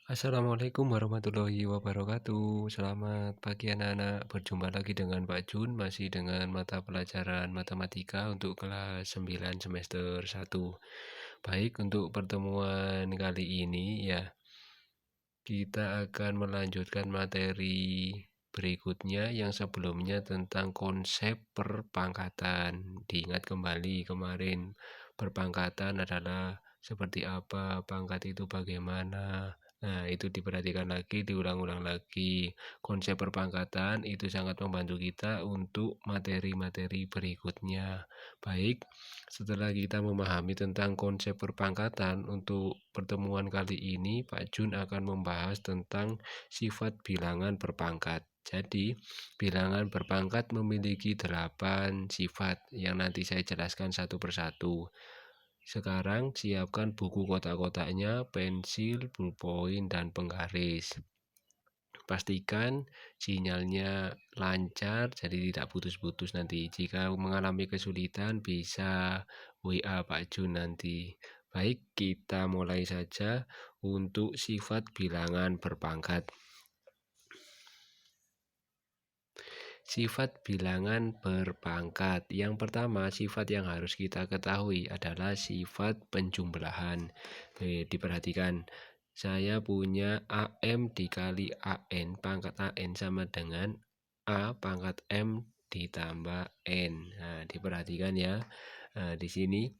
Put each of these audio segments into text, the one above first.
Assalamualaikum warahmatullahi wabarakatuh. Selamat pagi anak-anak. Berjumpa lagi dengan Pak Jun, masih dengan mata pelajaran matematika untuk kelas 9 semester 1. Baik, untuk pertemuan kali ini ya, kita akan melanjutkan materi berikutnya yang sebelumnya tentang konsep perpangkatan. Diingat kembali kemarin, perpangkatan adalah seperti apa, pangkat itu bagaimana. Nah, itu diperhatikan lagi, diulang-ulang lagi. Konsep perpangkatan itu sangat membantu kita untuk materi-materi berikutnya. Baik, setelah kita memahami tentang konsep perpangkatan, untuk pertemuan kali ini Pak Jun akan membahas tentang sifat bilangan berpangkat. Jadi, bilangan berpangkat memiliki 8 sifat yang nanti saya jelaskan satu persatu. Sekarang siapkan buku kotak-kotaknya, pensil, ballpoint, dan penggaris. Pastikan sinyalnya lancar, jadi tidak putus-putus nanti. Jika mengalami kesulitan, bisa WA Pak Jun nanti. Baik, kita mulai saja untuk sifat bilangan berpangkat. Sifat bilangan berpangkat. Yang pertama, sifat yang harus kita ketahui adalah sifat penjumlahan. Diperhatikan, saya punya AM dikali AN, pangkat AN sama dengan A pangkat M ditambah N. Nah, diperhatikan ya. Nah, di sini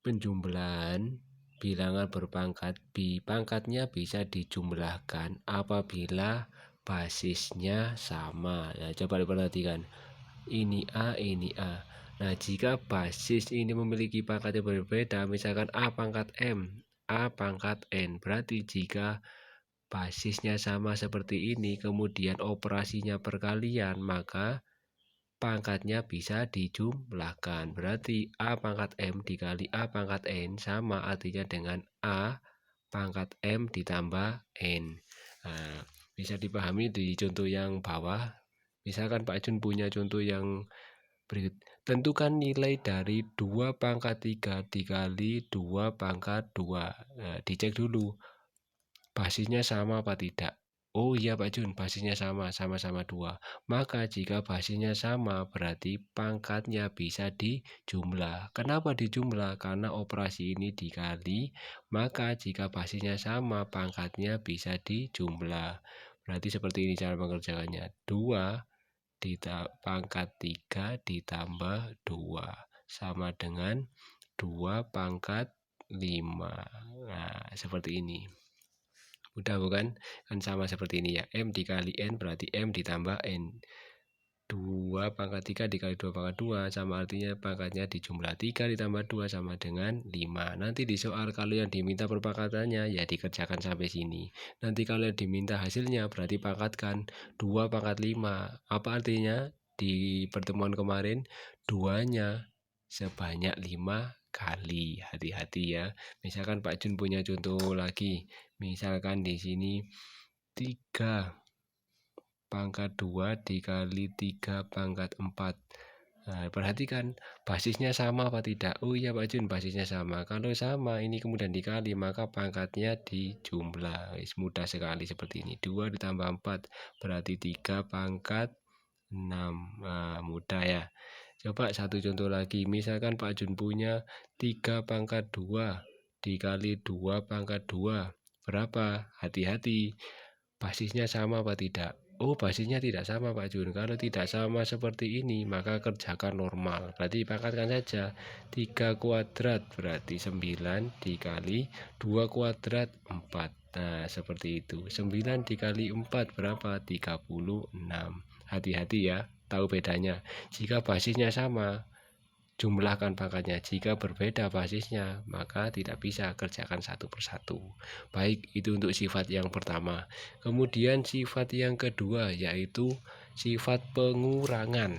penjumlahan bilangan berpangkat, pangkatnya bisa dijumlahkan apabila basisnya sama. Nah, coba diperhatikan. Ini A, ini A. Nah, jika basis ini memiliki pangkat yang berbeda, misalkan A pangkat M, A pangkat N, berarti jika basisnya sama seperti ini, kemudian operasinya perkalian, maka pangkatnya bisa dijumlahkan. Berarti A pangkat M dikali A pangkat N sama artinya dengan A pangkat M ditambah N. Nah, bisa dipahami di contoh yang bawah. Misalkan Pak Jun punya contoh yang berikut. Tentukan nilai dari 2 pangkat 3 dikali 2 pangkat 2. Nah, dicek dulu basisnya sama apa tidak. Oh iya Pak Jun, basisnya sama-sama 2. Maka jika basisnya sama, berarti pangkatnya bisa dijumlah. Kenapa dijumlah? Karena operasi ini dikali, maka jika basisnya sama, pangkatnya bisa dijumlah. Berarti seperti ini cara mengerjakannya. 2 pangkat 3 ditambah 2 sama dengan 2 pangkat 5. Nah, seperti ini. Mudah bukan? Kan sama seperti ini ya. M dikali N berarti M ditambah N. 2 pangkat 3 dikali 2 pangkat 2 sama artinya pangkatnya dijumlah 3 ditambah 2 sama dengan 5. Nanti di soal kalau yang diminta perpangkatannya ya dikerjakan sampai sini. Nanti kalau yang diminta hasilnya berarti pangkatkan 2 pangkat 5. Apa artinya? Di pertemuan kemarin 2-nya sebanyak 5 kali. Hati-hati ya. Misalkan Pak Jun punya contoh lagi. Misalkan di sini 3 pangkat 2 dikali 3 pangkat 4. Nah, perhatikan basisnya sama apa tidak. Oh iya Pak Jun, basisnya sama. Kalau sama ini kemudian dikali, maka pangkatnya dijumlah. Mudah sekali seperti ini. 2 ditambah 4 berarti 3 pangkat 6. Nah, mudah ya. Coba satu contoh lagi. Misalkan Pak Jun punya 3 pangkat 2 dikali 2 pangkat 2. Berapa? Hati-hati. Basisnya sama apa tidak? Oh, basisnya tidak sama Pak Jun. Kalau tidak sama seperti ini, maka kerjakan normal. Berarti pangkatkan saja. 3 kuadrat berarti 9 dikali 2 kuadrat 4. Nah, seperti itu. 9 dikali 4 berapa? 36. Hati-hati ya, tahu bedanya. Jika basisnya sama, jumlahkan pangkatnya. Jika berbeda basisnya, maka tidak bisa kerjakan satu persatu. Baik, itu untuk sifat yang pertama. Kemudian sifat yang kedua yaitu sifat pengurangan.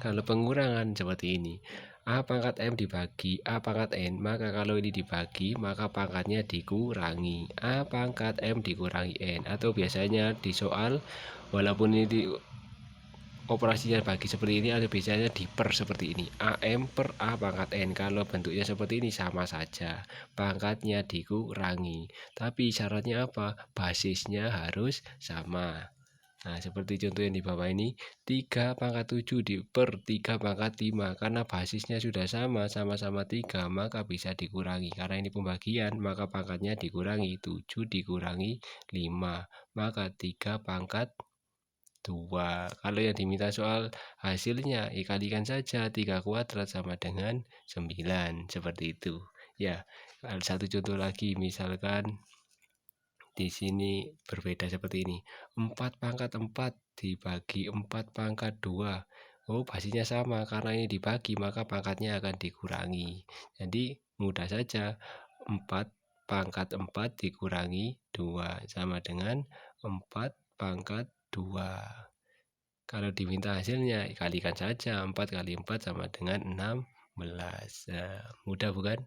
Kalau pengurangan seperti ini. A pangkat M dibagi A pangkat N, maka kalau ini dibagi, maka pangkatnya dikurangi. A pangkat M dikurangi N. Atau biasanya di soal, walaupun ini operasinya bagi seperti ini ada biasanya diper seperti ini. AM per A pangkat N. Kalau bentuknya seperti ini sama saja. Pangkatnya dikurangi. Tapi syaratnya apa? Basisnya harus sama. Nah, seperti contoh yang di bawah ini, 3 pangkat 7 per 3 pangkat 5. Karena basisnya sudah sama, sama-sama 3, maka bisa dikurangi. Karena ini pembagian, maka pangkatnya dikurangi. 7 dikurangi 5, maka 3 pangkat 2. Kalau yang diminta soal hasilnya, kalikan saja 3 kuadrat sama dengan 9. Seperti itu. Ya, satu contoh lagi, misalkan di sini berbeda seperti ini. 4 pangkat 4 dibagi 4 pangkat 2. Oh, basisnya sama. Karena ini dibagi, maka pangkatnya akan dikurangi. Jadi, mudah saja. 4 pangkat 4 dikurangi 2. Sama dengan 4 pangkat 2. Kalau diminta hasilnya, kalikan saja. 4 kali 4 sama dengan 16. Nah, mudah bukan?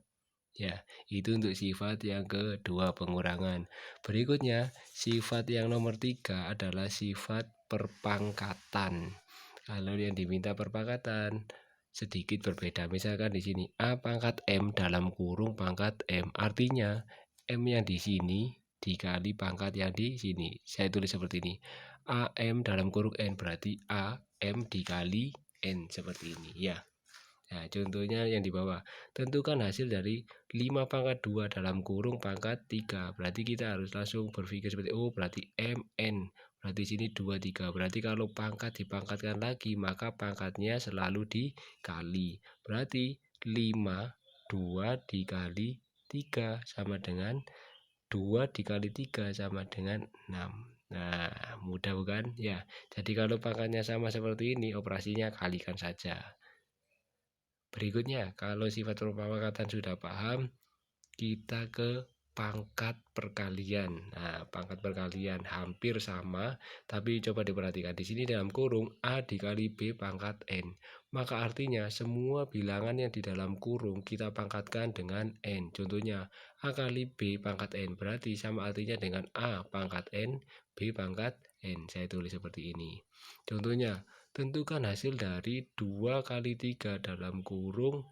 Ya, itu untuk sifat yang kedua, pengurangan. Berikutnya, sifat yang nomor 3 adalah sifat perpangkatan. Kalau yang diminta perpangkatan sedikit berbeda. Misalkan di sini A pangkat M dalam kurung pangkat M. Artinya M yang di sini dikali pangkat yang di sini. Saya tulis seperti ini. AM dalam kurung N berarti AM dikali N seperti ini ya. Nah, contohnya yang di bawah. Tentukan hasil dari 5 pangkat 2 dalam kurung pangkat 3. Berarti kita harus langsung berpikir seperti, oh berarti MN. Berarti sini 2, 3. Berarti kalau pangkat dipangkatkan lagi, maka pangkatnya selalu dikali. Berarti 5, 2 dikali 3 sama dengan 2 dikali 3 sama dengan 6. Nah, mudah bukan? Ya, jadi kalau pangkatnya sama seperti ini, operasinya kalikan saja. Berikutnya, kalau sifat perpangkatan sudah paham, kita ke pangkat perkalian. Nah, pangkat perkalian hampir sama, tapi coba diperhatikan di sini dalam kurung A dikali B pangkat N. Maka artinya semua bilangan yang di dalam kurung kita pangkatkan dengan N. Contohnya A kali B pangkat N berarti sama artinya dengan A pangkat N, B pangkat N. Saya tulis seperti ini. Contohnya, tentukan hasil dari 2 kali 3 dalam kurung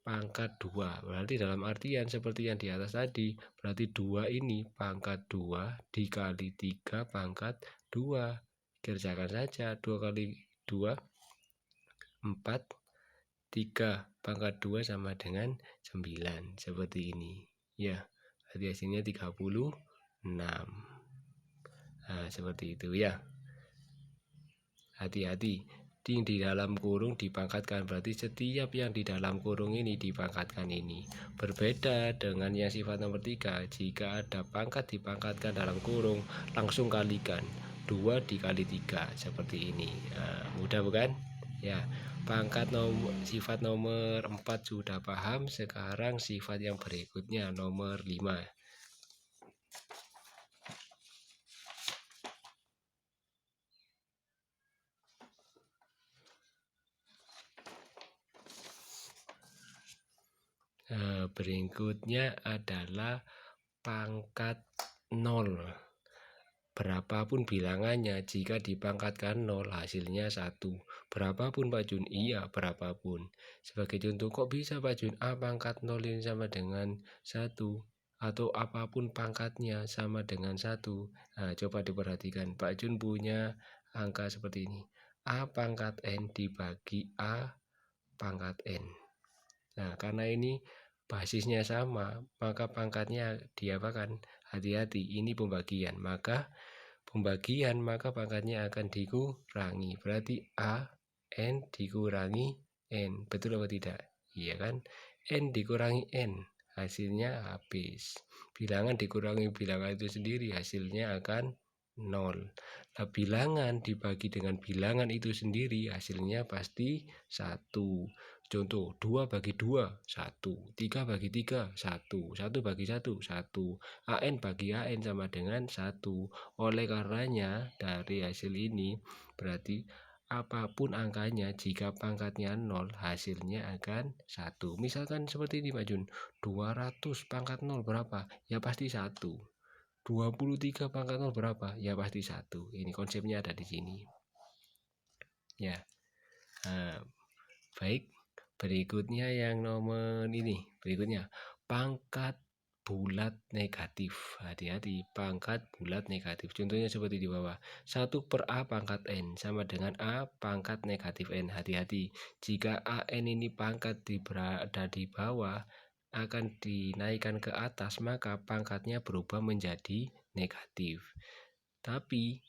pangkat 2. Berarti dalam artian seperti yang di atas tadi, berarti 2 ini pangkat 2 dikali 3 pangkat 2. Kerjakan saja. 2 kali 2 4, 3 pangkat 2 sama dengan 9. Seperti ini. Ya, berarti hasilnya 36. Nah, seperti itu ya. Hati-hati, di dalam kurung dipangkatkan, berarti setiap yang di dalam kurung ini dipangkatkan ini. Berbeda dengan yang sifat nomor 3, jika ada pangkat dipangkatkan dalam kurung, langsung kalikan 2 dikali 3 seperti ini. Nah, mudah bukan? Ya, pangkat sifat nomor 4 sudah paham. Sekarang sifat yang berikutnya nomor 5. Berikutnya adalah pangkat 0. Berapapun bilangannya, jika dipangkatkan 0 hasilnya 1. Berapapun Pak Jun? Iya, berapapun. Sebagai contoh, kok bisa Pak Jun A pangkat 0 ini sama dengan 1? Atau apapun pangkatnya sama dengan 1. Nah, coba diperhatikan. Pak Jun punya angka seperti ini. A pangkat N dibagi A pangkat N. Nah, karena ini basisnya sama, maka pangkatnya diapakan? Hati-hati, ini pembagian. Maka pangkatnya akan dikurangi. Berarti A N dikurangi N. Betul atau tidak? Iya kan? N dikurangi N, hasilnya habis. Bilangan dikurangi bilangan itu sendiri, hasilnya akan 0. Nah, bilangan dibagi dengan bilangan itu sendiri, hasilnya pasti 1. Contoh, 2 bagi 2, 1. 3 bagi 3, 1. 1 bagi 1, 1. AN bagi AN sama dengan 1. Oleh karenanya, dari hasil ini, berarti apapun angkanya, jika pangkatnya 0, hasilnya akan 1. Misalkan seperti ini Pak Jun, 200 pangkat 0 berapa? Ya pasti 1. 23 pangkat 0 berapa? Ya pasti 1. Ini konsepnya ada di sini. Ya. Nah, baik. Berikutnya yang nomor ini. Berikutnya, pangkat bulat negatif. Hati-hati, pangkat bulat negatif. Contohnya seperti di bawah. 1/A pangkat N sama dengan A pangkat negatif N. Hati-hati, jika AN ini pangkat berada di bawah, akan dinaikkan ke atas, maka pangkatnya berubah menjadi negatif. Tapi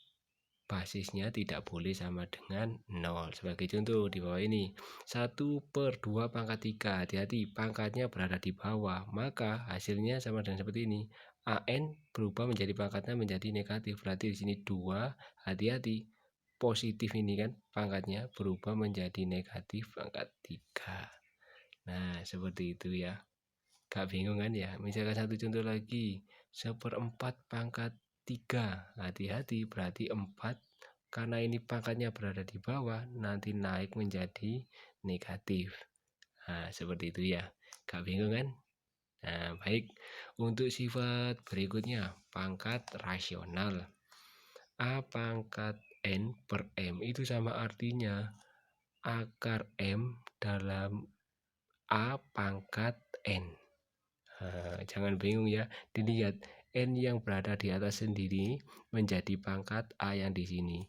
basisnya tidak boleh sama dengan 0. Sebagai contoh di bawah ini, 1/2 pangkat 3. Hati-hati, pangkatnya berada di bawah, maka hasilnya sama dengan seperti ini. AN berubah menjadi pangkatnya menjadi negatif. Berarti di sini 2. Hati-hati, positif ini kan pangkatnya berubah menjadi negatif pangkat 3. Nah, seperti itu ya. Gak bingung kan ya? Misalkan satu contoh lagi, 1/4 pangkat 3. Hati-hati, berarti 4. Karena ini pangkatnya berada di bawah, nanti naik menjadi negatif. Nah, seperti itu ya. Gak bingung kan? Nah, baik. Untuk sifat berikutnya, pangkat rasional. A pangkat N per M itu sama artinya akar M dalam A pangkat N. Jangan bingung ya, dilihat N yang berada di atas sendiri menjadi pangkat A yang di sini.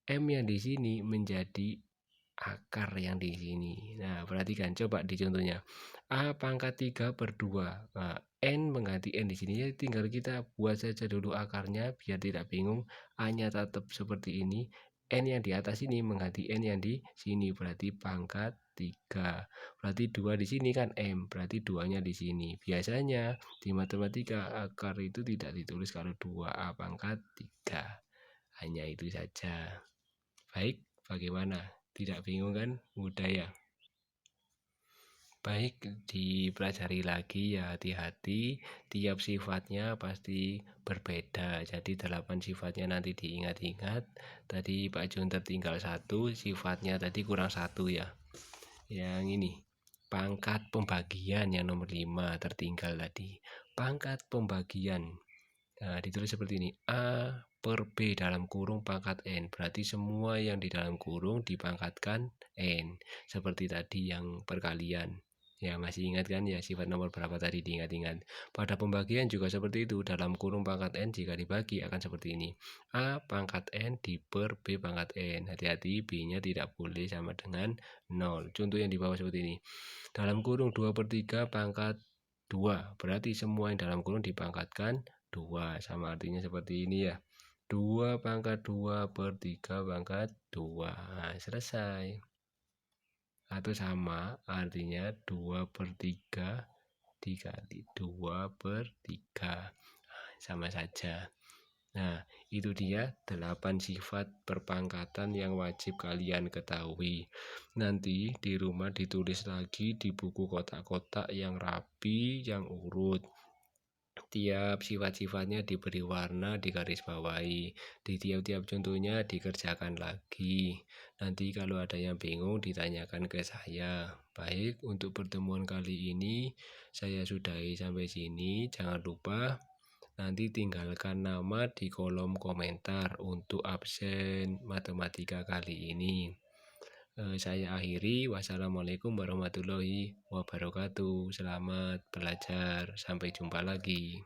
M yang di sini menjadi akar yang di sini. Nah, perhatikan coba di contohnya. A pangkat 3/2. Nah, N mengganti N di sini. Ya, tinggal kita buat saja dulu akarnya biar tidak bingung. A-nya tetap seperti ini. N yang di atas ini mengganti N yang di sini. Berarti pangkat 3. Berarti 2 di sini kan M. Berarti 2-nya di sini. Biasanya di matematika akar itu tidak ditulis kalau 2A pangkat 3. Hanya itu saja. Baik, bagaimana? Tidak bingung kan? Mudah ya? Baik, dipelajari lagi ya, hati-hati. Tiap sifatnya pasti berbeda. Jadi 8 sifatnya nanti diingat-ingat. Tadi Pak Jun tertinggal 1, sifatnya tadi kurang 1 ya. Yang ini, pangkat pembagian yang nomor 5 tertinggal tadi. Pangkat pembagian. Nah, ditulis seperti ini. A per B dalam kurung pangkat N. Berarti semua yang di dalam kurung dipangkatkan N. Seperti tadi yang perkalian. Ya, masih ingat kan ya sifat nomor berapa tadi diingat-ingat. Pada pembagian juga seperti itu. Dalam kurung pangkat N jika dibagi akan seperti ini. A pangkat N di per B pangkat N. Hati-hati, B-nya tidak boleh sama dengan 0. Contoh yang di bawah seperti ini. Dalam kurung 2/3 pangkat 2. Berarti semua yang dalam kurung dipangkatkan 2, sama artinya seperti ini ya. 2 pangkat 2/3 pangkat 2. Nah, selesai. Atau sama artinya 2/3 dikali 2/3. Sama saja. Nah, itu dia 8 sifat perpangkatan yang wajib kalian ketahui. Nanti di rumah ditulis lagi di buku kotak-kotak yang rapi, yang urut. Tiap sifat-sifatnya diberi warna, digarisbawahi. Di tiap-tiap contohnya dikerjakan lagi. Nanti kalau ada yang bingung ditanyakan ke saya. Baik, untuk pertemuan kali ini saya sudahi sampai sini. Jangan lupa nanti tinggalkan nama di kolom komentar untuk absen matematika kali ini. Saya akhiri. Wassalamualaikum warahmatullahi wabarakatuh. Selamat belajar. Sampai jumpa lagi.